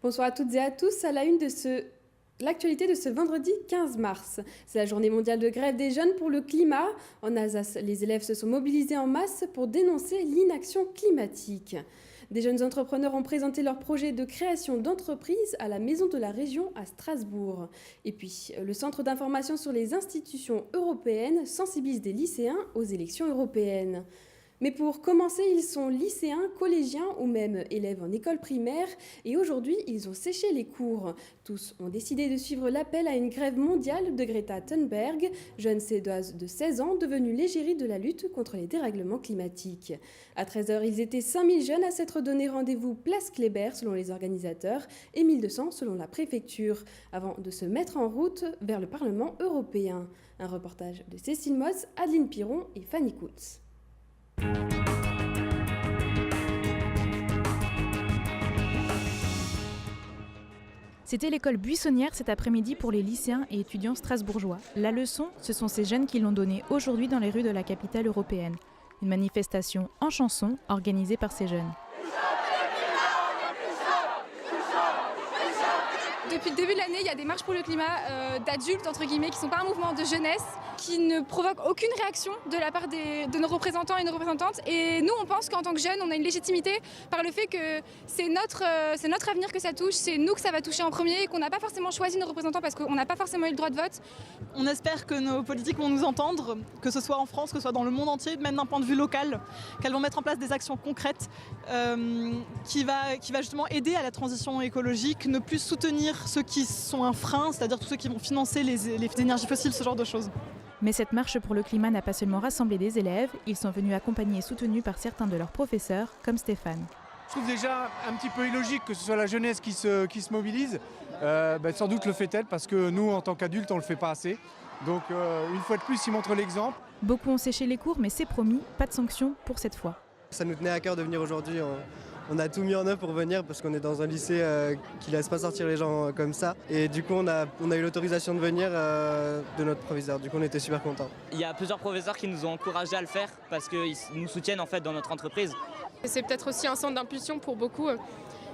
Bonsoir à toutes et à tous. À la une de l'actualité de ce vendredi 15 mars. C'est la journée mondiale de grève des jeunes pour le climat. En Alsace, les élèves se sont mobilisés en masse pour dénoncer l'inaction climatique. Des jeunes entrepreneurs ont présenté leur projet de création d'entreprise à la Maison de la Région à Strasbourg. Et puis, le Centre d'information sur les institutions européennes sensibilise des lycéens aux élections européennes. Mais pour commencer, ils sont lycéens, collégiens ou même élèves en école primaire et aujourd'hui, ils ont séché les cours. Tous ont décidé de suivre l'appel à une grève mondiale de Greta Thunberg, jeune Suédoise de 16 ans devenue l'égérie de la lutte contre les dérèglements climatiques. À 13h, ils étaient 5000 jeunes à s'être donné rendez-vous place Kléber selon les organisateurs et 1200 selon la préfecture, avant de se mettre en route vers le Parlement européen. Un reportage de Cécile Moss, Adeline Piron et Fanny Kuntz. C'était l'école buissonnière cet après-midi pour les lycéens et étudiants strasbourgeois. La leçon, ce sont ces jeunes qui l'ont donnée aujourd'hui dans les rues de la capitale européenne. Une manifestation en chanson organisée par ces jeunes. Depuis le début de l'année, il y a des marches pour le climat d'adultes, entre guillemets, qui ne sont pas un mouvement de jeunesse, qui ne provoquent aucune réaction de la part de nos représentants et nos représentantes. Et nous, on pense qu'en tant que jeunes, on a une légitimité par le fait que c'est notre avenir que ça touche, c'est nous que ça va toucher en premier et qu'on n'a pas forcément choisi nos représentants parce qu'on n'a pas forcément eu le droit de vote. On espère que nos politiques vont nous entendre, que ce soit en France, que ce soit dans le monde entier, même d'un point de vue local, qu'elles vont mettre en place des actions concrètes qui va justement aider à la transition écologique, ne plus soutenir ceux qui sont un frein, c'est-à-dire tous ceux qui vont financer les énergies fossiles, ce genre de choses. Mais cette marche pour le climat n'a pas seulement rassemblé des élèves, ils sont venus accompagnés et soutenus par certains de leurs professeurs, comme Stéphane. Je trouve déjà un petit peu illogique que ce soit la jeunesse qui se mobilise. Sans doute le fait-elle parce que nous, en tant qu'adultes, on ne le fait pas assez. Donc une fois de plus, ils montrent l'exemple. Beaucoup ont séché les cours, mais c'est promis, pas de sanctions pour cette fois. Ça nous tenait à cœur de venir aujourd'hui. On a tout mis en œuvre pour venir parce qu'on est dans un lycée qui ne laisse pas sortir les gens comme ça. Et du coup, on a eu l'autorisation de venir de notre proviseur. Du coup, on était super contents. Il y a plusieurs professeurs qui nous ont encouragés à le faire parce qu'ils nous soutiennent en fait dans notre entreprise. C'est peut-être aussi un centre d'impulsion pour beaucoup.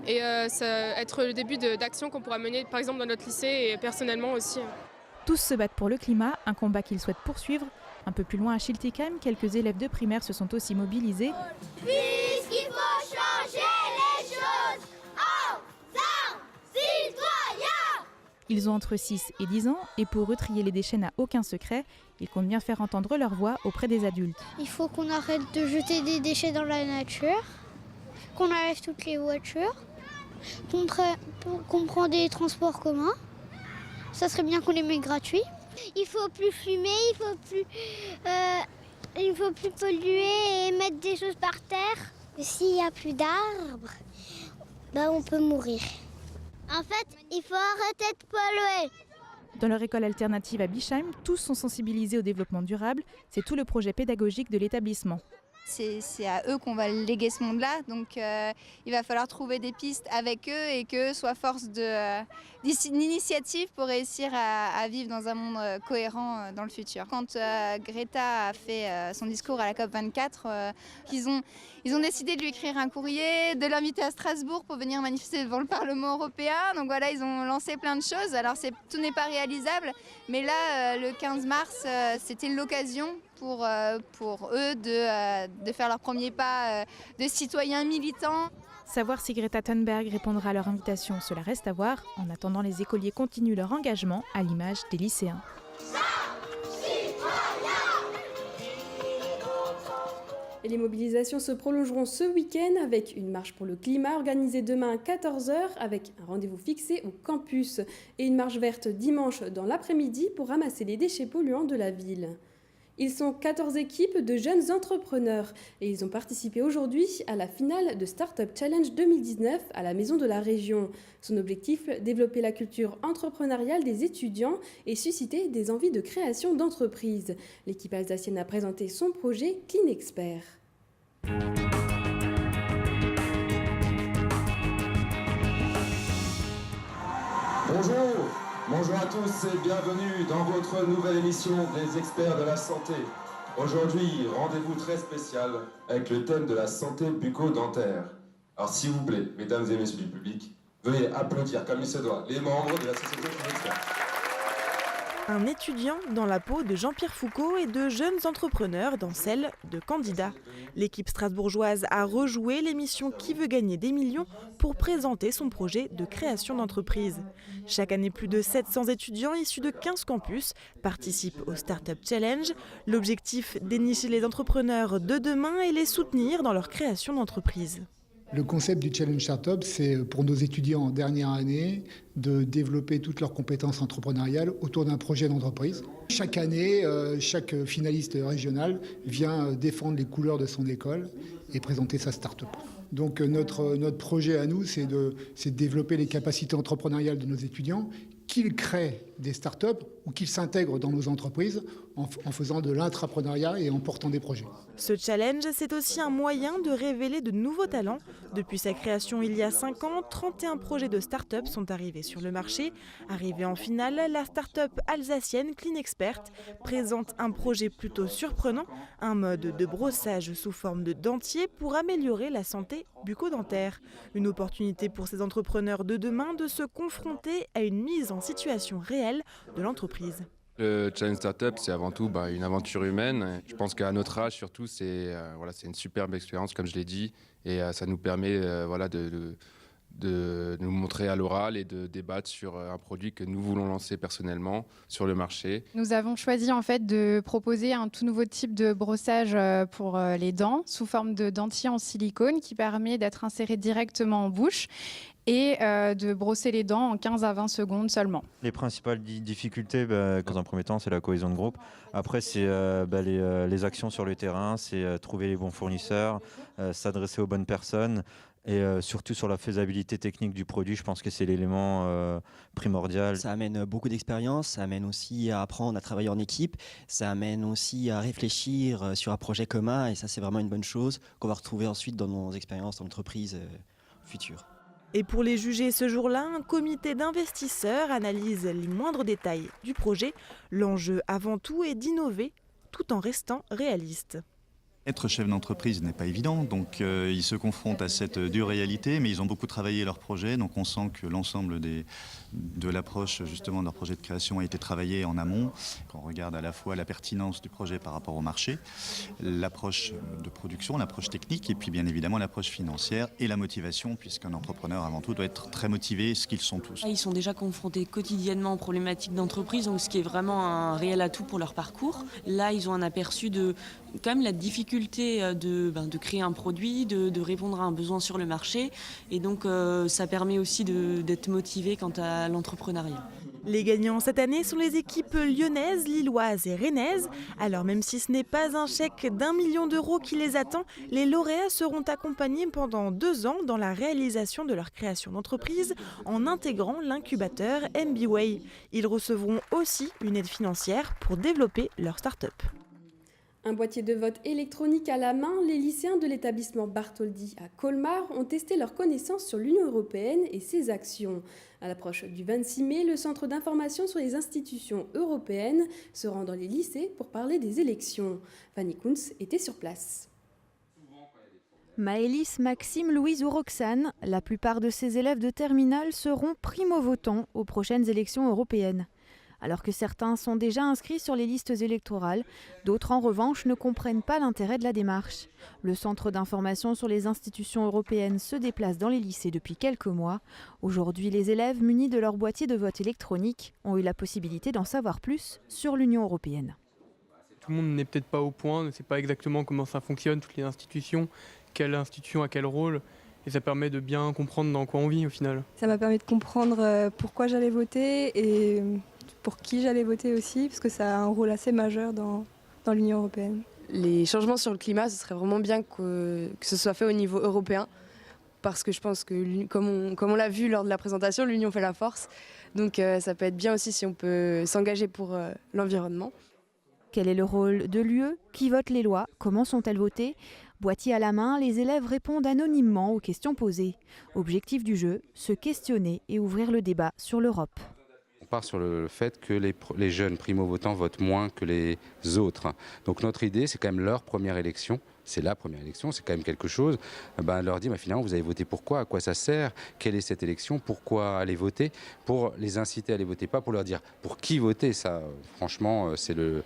Et ça va être le début d'actions qu'on pourra mener par exemple dans notre lycée et personnellement aussi. Tous se battent pour le climat, un combat qu'ils souhaitent poursuivre. Un peu plus loin à Schiltigheim, quelques élèves de primaire se sont aussi mobilisés. Puisqu'il faut changer les choses en un citoyen. Ils ont entre 6 et 10 ans et pour eux, trier les déchets n'a aucun secret. Ils comptent bien faire entendre leur voix auprès des adultes. Il faut qu'on arrête de jeter des déchets dans la nature, qu'on arrête toutes les voitures, qu'on prend des transports communs. Ça serait bien qu'on les mette gratuits. Il faut plus fumer, il faut plus polluer et mettre des choses par terre. S'il n'y a plus d'arbres, on peut mourir. En fait, il faut arrêter de polluer. Dans leur école alternative à Bischheim, tous sont sensibilisés au développement durable. C'est tout le projet pédagogique de l'établissement. C'est à eux qu'on va léguer ce monde-là, donc il va falloir trouver des pistes avec eux et qu'eux soient force d'initiative pour réussir à vivre dans un monde cohérent dans le futur. Quand Greta a fait son discours à la COP24, ils ont décidé de lui écrire un courrier, de l'inviter à Strasbourg pour venir manifester devant le Parlement européen. Donc voilà, ils ont lancé plein de choses. Alors tout n'est pas réalisable, mais là, le 15 mars, c'était l'occasion pour eux de faire leur premier pas de citoyens militants. Savoir si Greta Thunberg répondra à leur invitation, cela reste à voir. En attendant, les écoliers continuent leur engagement à l'image des lycéens. Et les mobilisations se prolongeront ce week-end avec une marche pour le climat organisée demain à 14h avec un rendez-vous fixé au campus et une marche verte dimanche dans l'après-midi pour ramasser les déchets polluants de la ville. Ils sont 14 équipes de jeunes entrepreneurs et ils ont participé aujourd'hui à la finale de Startup Challenge 2019 à la Maison de la Région. Son objectif, développer la culture entrepreneuriale des étudiants et susciter des envies de création d'entreprise. L'équipe alsacienne a présenté son projet Clean Expert. Bonjour à tous et bienvenue dans votre nouvelle émission des experts de la santé. Aujourd'hui, rendez-vous très spécial avec le thème de la santé bucco-dentaire. Alors s'il vous plaît, mesdames et messieurs du public, Veuillez applaudir comme il se doit les membres de la Société des experts. Un étudiant dans la peau de Jean-Pierre Foucault et de jeunes entrepreneurs dans celle de candidats. L'équipe strasbourgeoise a rejoué l'émission Qui veut gagner des millions pour présenter son projet de création d'entreprise. Chaque année, plus de 700 étudiants issus de 15 campus participent au Startup Challenge. L'objectif, dénicher les entrepreneurs de demain et les soutenir dans leur création d'entreprise. Le concept du Challenge Startup, c'est pour nos étudiants en dernière année de développer toutes leurs compétences entrepreneuriales autour d'un projet d'entreprise. Chaque année, chaque finaliste régional vient défendre les couleurs de son école et présenter sa start-up. Donc notre projet à nous, c'est de développer les capacités entrepreneuriales de nos étudiants, qu'ils créent des start-up ou qu'ils s'intègrent dans nos entreprises en faisant de l'intrapreneuriat et en portant des projets. Ce challenge, c'est aussi un moyen de révéler de nouveaux talents. Depuis sa création il y a 5 ans, 31 projets de start-up sont arrivés sur le marché. Arrivée en finale, la start-up alsacienne Clean Expert présente un projet plutôt surprenant, un mode de brossage sous forme de dentier pour améliorer la santé bucco-dentaire. Une opportunité pour ces entrepreneurs de demain de se confronter à une mise en situation réelle de l'entreprise. Le Challenge Startup, c'est avant tout une aventure humaine. Je pense qu'à notre âge, surtout, c'est une superbe expérience, comme je l'ai dit. Et ça nous permet de nous montrer à l'oral et de débattre sur un produit que nous voulons lancer personnellement sur le marché. Nous avons choisi en fait de proposer un tout nouveau type de brossage pour les dents sous forme de dentier en silicone qui permet d'être inséré directement en bouche et de brosser les dents en 15 à 20 secondes seulement. Les principales difficultés, dans un premier temps, c'est la cohésion de groupe. Après, c'est les actions sur le terrain, c'est trouver les bons fournisseurs, s'adresser aux bonnes personnes. Et surtout sur la faisabilité technique du produit, je pense que c'est l'élément primordial. Ça amène beaucoup d'expérience, ça amène aussi à apprendre à travailler en équipe, ça amène aussi à réfléchir sur un projet commun et ça c'est vraiment une bonne chose qu'on va retrouver ensuite dans nos expériences d'entreprise futures. Et pour les juger ce jour-là, un comité d'investisseurs analyse les moindres détails du projet. L'enjeu avant tout est d'innover tout en restant réaliste. Être chef d'entreprise n'est pas évident, donc ils se confrontent à cette dure réalité, mais ils ont beaucoup travaillé leur projet, donc on sent que l'ensemble de l'approche justement de leur projet de création a été travaillé en amont. Quand on regarde à la fois la pertinence du projet par rapport au marché, l'approche de production, l'approche technique et puis bien évidemment l'approche financière et la motivation, puisqu'un entrepreneur avant tout doit être très motivé, ce qu'ils sont tous. Ils sont déjà confrontés quotidiennement aux problématiques d'entreprise, donc ce qui est vraiment un réel atout pour leur parcours. Là, ils ont un aperçu de quand même la difficulté de créer un produit, de répondre à un besoin sur le marché. Et donc, ça permet aussi d'être motivé quant à l'entrepreneuriat. Les gagnants cette année sont les équipes lyonnaises, lilloises et rennaises. Alors même si ce n'est pas un chèque d'1 million d'euros qui les attend, les lauréats seront accompagnés pendant 2 ans dans la réalisation de leur création d'entreprise en intégrant l'incubateur MBWay. Ils recevront aussi une aide financière pour développer leur start-up. Un boîtier de vote électronique à la main, les lycéens de l'établissement Bartholdi à Colmar ont testé leurs connaissances sur l'Union européenne et ses actions. À l'approche du 26 mai, le Centre d'information sur les institutions européennes se rend dans les lycées pour parler des élections. Fanny Kuntz était sur place. Maëlys, Maxime, Louise ou Roxane, la plupart de ces élèves de terminale seront primo-votants aux prochaines élections européennes. Alors que certains sont déjà inscrits sur les listes électorales, d'autres en revanche ne comprennent pas l'intérêt de la démarche. Le Centre d'information sur les institutions européennes se déplace dans les lycées depuis quelques mois. Aujourd'hui, les élèves munis de leur boîtier de vote électronique ont eu la possibilité d'en savoir plus sur l'Union européenne. Tout le monde n'est peut-être pas au point, ne sait pas exactement comment ça fonctionne, toutes les institutions, quelle institution a quel rôle. Et ça permet de bien comprendre dans quoi on vit au final. Ça m'a permis de comprendre pourquoi j'allais voter et pour qui j'allais voter aussi, parce que ça a un rôle assez majeur dans l'Union européenne. Les changements sur le climat, ce serait vraiment bien que ce soit fait au niveau européen, parce que je pense que, comme on l'a vu lors de la présentation, l'union fait la force. Donc ça peut être bien aussi si on peut s'engager pour l'environnement. Quel est le rôle de l'UE? Qui vote les lois? Comment sont-elles votées? Boîtier à la main, les élèves répondent anonymement aux questions posées. Objectif du jeu, se questionner et ouvrir le débat sur l'Europe. part sur le fait que les jeunes primo-votants votent moins que les autres. Donc notre idée, c'est quand même leur première élection. C'est la première élection, c'est quand même quelque chose. Leur dire, finalement, vous avez voté pourquoi? À quoi ça sert? Quelle est cette élection? Pourquoi aller voter? Pour les inciter à aller voter, pas pour leur dire pour qui voter. Ça, franchement, c'est le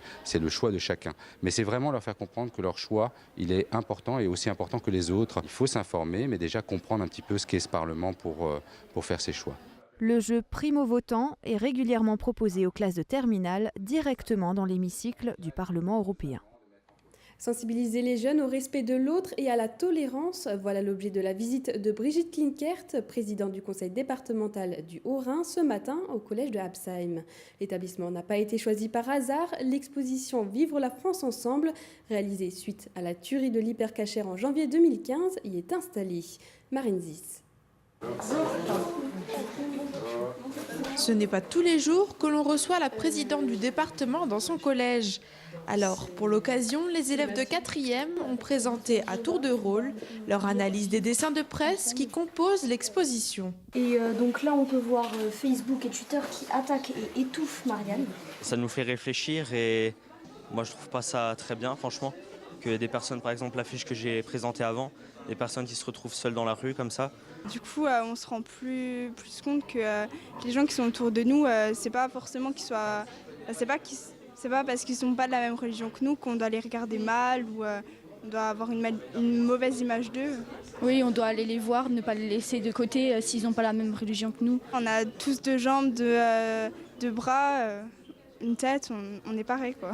choix de chacun. Mais c'est vraiment leur faire comprendre que leur choix, il est important et aussi important que les autres. Il faut s'informer, mais déjà comprendre un petit peu ce qu'est ce Parlement pour faire ses choix. Le jeu primo-votant est régulièrement proposé aux classes de terminale directement dans l'hémicycle du Parlement européen. Sensibiliser les jeunes au respect de l'autre et à la tolérance, voilà l'objet de la visite de Brigitte Klinkert, présidente du conseil départemental du Haut-Rhin, ce matin au collège de Absheim. L'établissement n'a pas été choisi par hasard. L'exposition Vivre la France ensemble, réalisée suite à la tuerie de l'hypercachère en janvier 2015, y est installée. Marine Zis. Ce n'est pas tous les jours que l'on reçoit la présidente du département dans son collège. Alors, pour l'occasion, les élèves de 4e ont présenté à tour de rôle leur analyse des dessins de presse qui composent l'exposition. Et donc là, on peut voir Facebook et Twitter qui attaquent et étouffent Marianne. Ça nous fait réfléchir et moi je trouve pas ça très bien, franchement, que des personnes, par exemple l'affiche que j'ai présentée avant, des personnes qui se retrouvent seules dans la rue comme ça. Du coup, on se rend plus compte que les gens qui sont autour de nous, c'est pas forcément qu'ils soient... C'est pas parce qu'ils sont pas de la même religion que nous qu'on doit les regarder mal ou on doit avoir une mauvaise image d'eux. Oui, on doit aller les voir, ne pas les laisser de côté s'ils n'ont pas la même religion que nous. On a tous deux jambes, deux bras, une tête, on est pareil, quoi.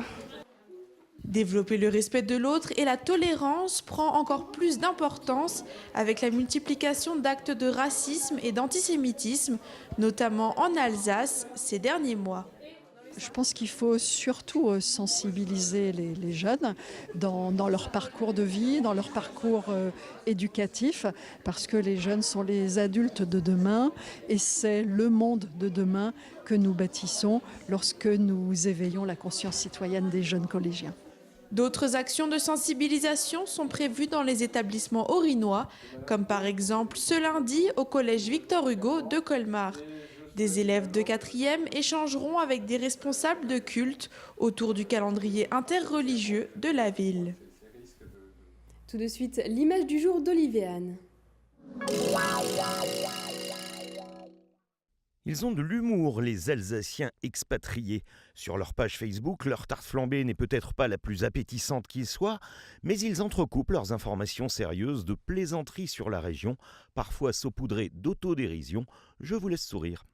Développer le respect de l'autre et la tolérance prend encore plus d'importance avec la multiplication d'actes de racisme et d'antisémitisme, notamment en Alsace ces derniers mois. Je pense qu'il faut surtout sensibiliser les jeunes dans leur parcours de vie, dans leur parcours éducatif, parce que les jeunes sont les adultes de demain et c'est le monde de demain que nous bâtissons lorsque nous éveillons la conscience citoyenne des jeunes collégiens. D'autres actions de sensibilisation sont prévues dans les établissements haut-rhinois, comme par exemple ce lundi au collège Victor Hugo de Colmar. Des élèves de 4e échangeront avec des responsables de culte autour du calendrier interreligieux de la ville. Tout de suite, l'image du jour d'Oliviane. Ils ont de l'humour, les Alsaciens expatriés. Sur leur page Facebook, leur tarte flambée n'est peut-être pas la plus appétissante qui soit, mais ils entrecoupent leurs informations sérieuses de plaisanteries sur la région, parfois saupoudrées d'autodérision. Je vous laisse sourire.